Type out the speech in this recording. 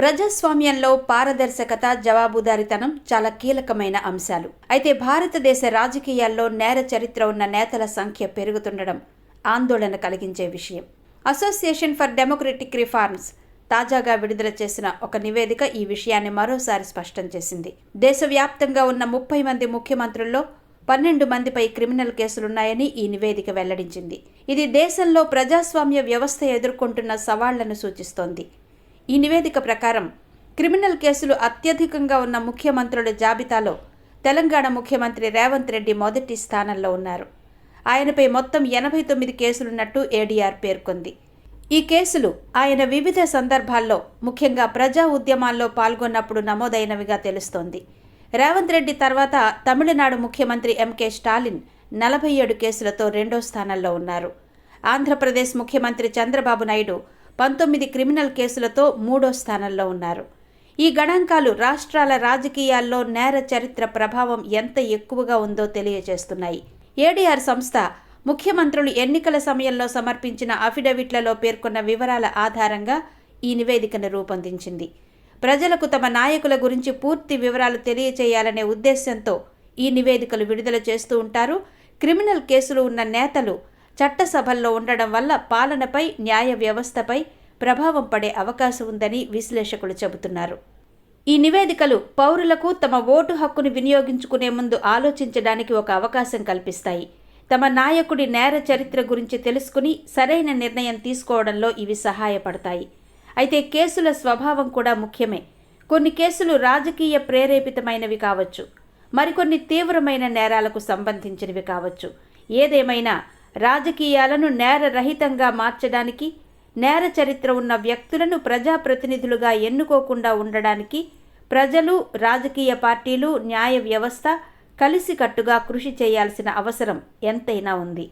ప్రజాస్వామ్యంలో పారదర్శకత, జవాబుదారీతనం చాలా కీలకమైన అంశాలు. అయితే భారతదేశ రాజకీయాల్లో నేర చరిత్ర ఉన్న నేతల సంఖ్య పెరుగుతుండడం ఆందోళన కలిగించే విషయం. అసోసియేషన్ ఫర్ డెమోక్రటిక్ రిఫార్మ్స్ తాజాగా విడుదల చేసిన ఒక నివేదిక ఈ విషయాన్ని మరోసారి స్పష్టం చేసింది. దేశవ్యాప్తంగా ఉన్న 30 మంది ముఖ్యమంత్రుల్లో 12 మందిపై క్రిమినల్ కేసులున్నాయని ఈ నివేదిక వెల్లడించింది. ఇది దేశంలో ప్రజాస్వామ్య వ్యవస్థ ఎదుర్కొంటున్న సవాళ్లను సూచిస్తోంది. ఈ నివేదిక ప్రకారం క్రిమినల్ కేసులు అత్యధికంగా ఉన్న ముఖ్యమంత్రుల జాబితాలో తెలంగాణ ముఖ్యమంత్రి రేవంత్ రెడ్డి మొదటి స్థానంలో ఉన్నారు. ఆయనపై మొత్తం 89 కేసులున్నట్టు ఏడీఆర్ పేర్కొంది. ఈ కేసులు ఆయన వివిధ సందర్భాల్లో, ముఖ్యంగా ప్రజా ఉద్యమాల్లో పాల్గొన్నప్పుడు నమోదైనవిగా తెలుస్తోంది. రేవంత్ రెడ్డి తర్వాత తమిళనాడు ముఖ్యమంత్రి ఎంకే స్టాలిన్ 47 కేసులతో రెండో స్థానంలో ఉన్నారు. ఆంధ్రప్రదేశ్ ముఖ్యమంత్రి చంద్రబాబు నాయుడు 19 క్రిమినల్ కేసులతో మూడో స్థానంలో ఉన్నారు. ఈ గణాంకాలు రాష్ట్రాల రాజకీయాల్లో నేర చరిత్ర ప్రభావం ఎంత ఎక్కువగా ఉందో తెలియజేస్తున్నాయి. ఏడీఆర్ సంస్థ ముఖ్యమంత్రులు ఎన్నికల సమయంలో సమర్పించిన అఫిడవిట్లలో పేర్కొన్న వివరాల ఆధారంగా ఈ నివేదికను రూపొందించింది. ప్రజలకు తమ నాయకుల గురించి పూర్తి వివరాలు తెలియచేయాలనే ఉద్దేశంతో ఈ నివేదికలు విడుదల చేస్తూ ఉంటారు. క్రిమినల్ కేసులు ఉన్న నేతలు చట్టసభల్లో ఉండడం వల్ల పాలనపై, న్యాయ వ్యవస్థపై ప్రభావం పడే అవకాశం ఉందని విశ్లేషకులు చెబుతున్నారు. ఈ నివేదికలు పౌరులకు తమ ఓటు హక్కును వినియోగించుకునే ముందు ఆలోచించడానికి ఒక అవకాశం కల్పిస్తాయి. తమ నాయకుడి నేర చరిత్ర గురించి తెలుసుకుని సరైన నిర్ణయం తీసుకోవడంలో ఇవి సహాయపడతాయి. అయితే కేసుల స్వభావం కూడా ముఖ్యమే. కొన్ని కేసులు రాజకీయ ప్రేరేపితమైనవి కావచ్చు, మరికొన్ని తీవ్రమైన నేరాలకు సంబంధించినవి కావచ్చు. ఏదేమైనా రాజకీయాలను నేరరహితంగా మార్చడానికి, నేర చరిత్ర ఉన్న వ్యక్తులను ప్రజాప్రతినిధులుగా ఎన్నుకోకుండా ఉండడానికి ప్రజలు, రాజకీయ పార్టీలు, న్యాయ వ్యవస్థ కలిసికట్టుగా కృషి చేయాల్సిన అవసరం ఎంతైనా ఉంది.